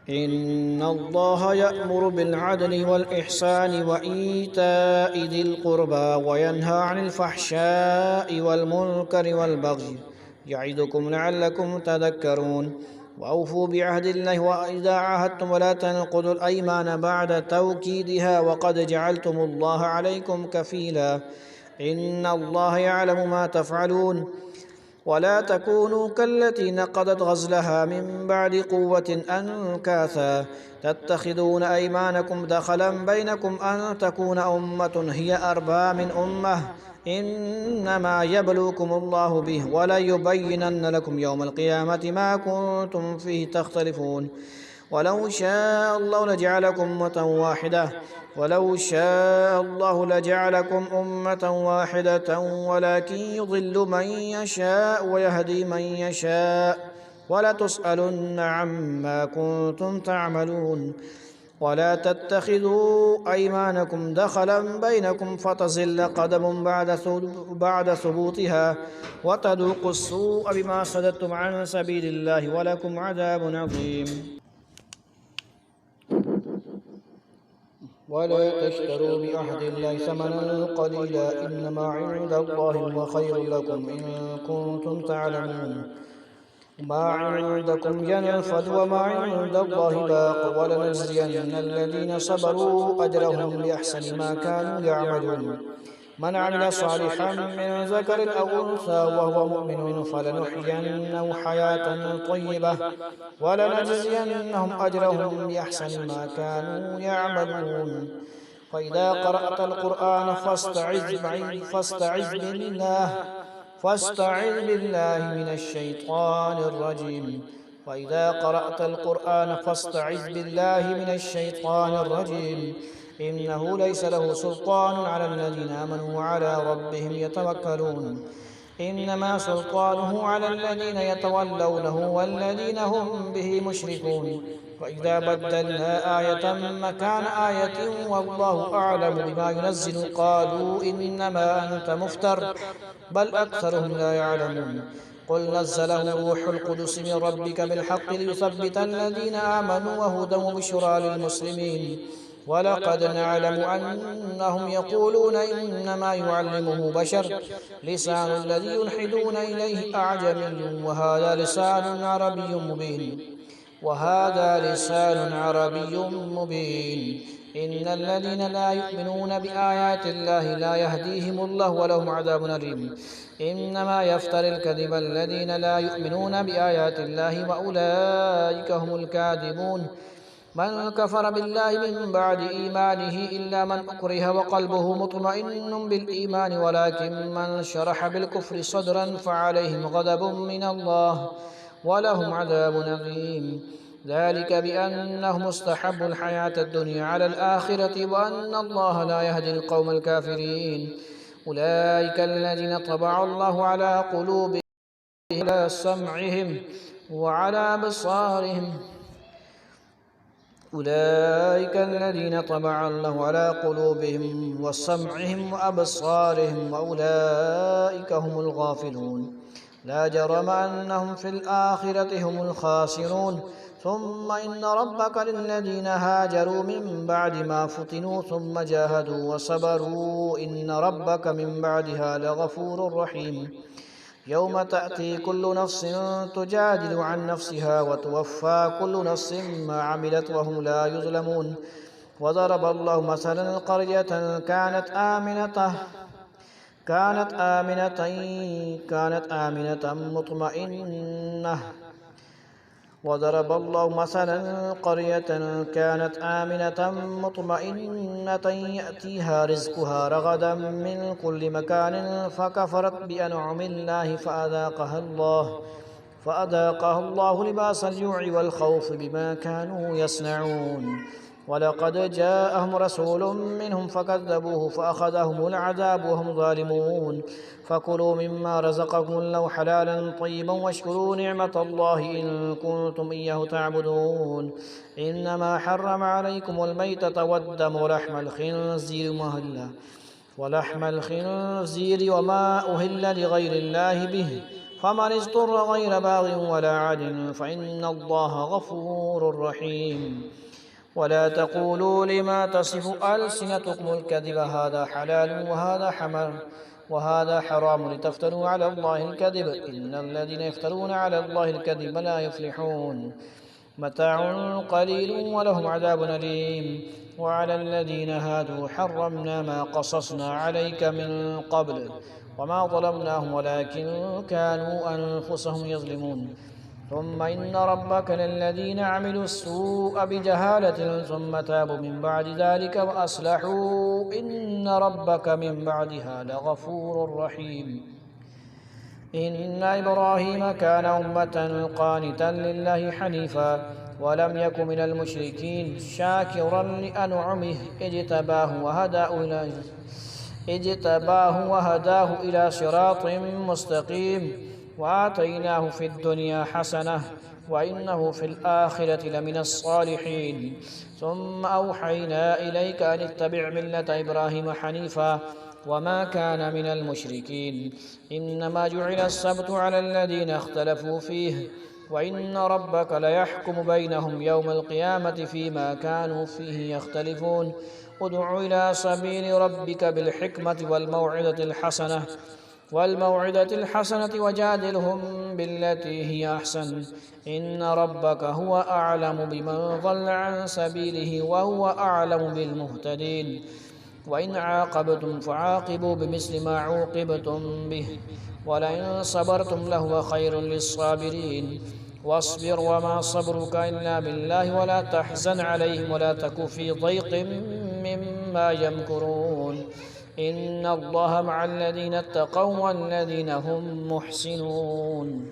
इन्नल्लाह यअमुरु बिल-अदलि वल-इहसानि व ईताइ ज़िल-क़ुरबा व यन्हा अनिल फ़हशाइ वल-मुनकरि वल-बग़ि यዒदुकुम लअल्लकुम तज़क्करून वअवफ़ू बिअहदिल्लाहि व इज़ा आहादतुम वला तनक़ुदुल अयमान बअद तौकीदिहा व क़द जअलतुमुल्लाह अलैकुम कफ़ीला इन्नल्लाह यअलमु मा तफ़अलून वला तकूनू कल्लती नक़दत ग़ज़लहा मिन बअदि क़ुव्वतिन अनकासा तत्तख़िज़ून अयमानकुम दख़लन बैनकुम अन तकून उम्मतुन हिय अर्बा मिन उम्मह इन्नमा यब्लूकुमुल्लाहु बिहि वलयुबय्यिनन्न लकुम यौमल क़ियामति मा कुन्तुम फ़ीहि तख़्तलिफ़ून वलौ शाअ अल्लाहु लजअलकुम उम्मतन वाहिदतन वलाकिन युज़िल्लु मन यशाअ व यहदी मन यशाअ वलतुसअलुन्न अम्मा कुन्तुम तअमलून वला तत्तखिज़ू अयमानकुम दख़लन बैनकुम फ़तज़िल्ल क़दमुन बअद सुबूतिहा वतज़ूक़ुस्सूअ बिमा सद्दतुम अन सबीलिल्लाहि वलकुम अज़ाबुन अज़ीम। वला तश्तरू बिअहदिल्लाहि समनन क़लीला इन्नमा इन्दल्लाहि हुव ख़ैरुल लकुम इन कुन्तुम तअलमून मा इन्दकुम यनफ़दु व मा इन्दल्लाहि बाक़ वलनजज़ियन्नल्लज़ीना सबरू अजरहुम बिअहसनि मा कानू यअमलून मन अमिल सालिहन मिन ज़करिन औ उन्सा वहुव मुमिनुन फलनुहयियन्नहु हयातन तय्यिबह वलनजज़ियन्नहुम अजरहुम बिअहसनि मा कानू यअमलून फ़इज़ा क़रअतल क़ुरआन फ़स्तइज़ बिल्लाहि मिनश्शैतानिर रजीम फ़इज़ा क़रअतल क़ुरआन फ़स्तइज़ बिल्लाहि मिनश्शैतानिर रजीम इन्नहु लैस लहु सुल्तानुन अलल्लज़ीना आमनू व अला रब्बिहिम यतवक्कलून इन्नमा सुल्तानुहु अलल्लज़ीना यतवल्लौनहु वल्लज़ीना हुम बिही मुशरिकून वइज़ा बद्दलना आयतन मकान आयतिन वल्लाहु अअलमु बिमा युनज़्ज़िलु क़ालू इन्नमा अंत मुफ्तर बल अक्सरुहुम ला यअलमून क़ुल नज़्ज़लहु रूहुल क़ुदुस मिन रब्बिका बिलहक़्क़ि लियुसब्बितल्लज़ीना आमनू व हुदन व बुश्रा लिलमुस्लिमीन वलक़द नअलमु अन्नहुम यक़ूलून इन्नमा युअल्लिमुहु बशर लिसानुल्लज़ी युल्हिदून इलैहि अअजमिय्युन वहाज़ा लिसानुन अरबिय्युन मुबीन इन्नल्लज़ीना ला युमिनून बिआयातिल्लाहि ला यहदीहिमुल्लाहु वलहुम अज़ाबुन अलीम इन्नमा यफ्तरिल कज़िबा अल्लज़ीना ला युमिनून बिआयातिल्लाहि व उलाइका हुमुल काज़िबून मन कफ़र बिल्लाहि मिन बअदि ईमानिहि इल्ला मन उक्रिह व क़ल्बुहु मुत्मइन्नुन बिल ईमान वलाकिन मन शरह बिल कुफ्रि सद्रन फ़अलैहिम ग़ज़बुन मिनल्लाह व लहुम अज़ाबुन अज़ीम ज़ालिक बिअन्नहुम इस्तहब्बुल हयातद दुनिया अलल आखिरति व अन्नल्लाह ला यहदिल क़ौमल काफ़िरीन उलाइका अल्लज़ीना तबअ अल्लाहु अला क़ुलूबिहिम व अला समइहिम व अला अबसारिहिम أولئك الذين طبع الله على قلوبهم وسمعهم وأبصارهم وأولئك هم الغافلون لا جرم أنهم في الآخرة هم الخاسرون ثم إن ربك للذين هاجروا من بعد ما فتنوا ثم جاهدوا وصبروا إن ربك من بعدها لغفور رحيم يوم تأتي كل نفس تجادل عن نفسها وتوفى كل نفس ما عملت وهم لا يظلمون وضرب الله مثلا قرية كانت آمنة مطمئنة وضرب الله مثلا قرية كانت آمنة مطمئنة يأتيها رزقها رغدا من كل مكان فكفرت بأنعم الله فأذاقها الله لباس الجوع والخوف بما كانوا يصنعون ولقد جاءهم رسول منهم فكذبوه فأخذهم العذاب وهم ظالمون فكلوا مما رزقكم الله حلالا طيبا واشكروا نعمة الله إن كنتم إياه تعبدون إنما حرم عليكم الميتة والدم ولحم الخنزير وما أهل لغير الله به فمن اضطر غير باغ ولا عاد فإن الله غفور رحيم ولا تقولوا لما تصف ألسنتكم الكذب هذا حلال وهذا حرام لتفتروا على الله الكذب إن الذين يفترون على الله الكذب لا يفلحون متاع قليل ولهم عذاب أليم وعلى الذين هادوا حرمنا ما قصصنا عليك من قبل وما ظلمناهم ولكن كانوا أنفسهم يظلمون ثم إن ربك للذين عملوا السوء بجهالة ثم تابوا من بعد ذلك وأصلحوا إن ربك من بعدها لغفور رحيم إن إبراهيم كان أمة قانتا لله حنيفا ولم يك من المشركين شاكرا لأنعمه اجتباه وهداه إلى صراط مستقيم وآتيناه في الدنيا حسنة وإنه في الآخرة لمن الصالحين ثم أوحينا إليك أن اتبع ملة إبراهيم حنيفا وما كان من المشركين إنما جعل السبت على الذين اختلفوا فيه وإن ربك ليحكم بينهم يوم القيامة فيما كانوا فيه يختلفون ادع إلى سبيل ربك بالحكمة والموعظة الحسنة وجادلهم بالتي هي أحسن إن ربك هو أعلم بمن ضل عن سبيله وهو أعلم بالمهتدين وإن عاقبتم فعاقبوا بمثل ما عوقبتم به ولئن صبرتم لهو خير للصابرين واصبر وما صبرك إلا بالله ولا تحزن عليهم ولا تك في ضيق مما يمكرون إن الله مع الذين اتقوا والذين هم محسنون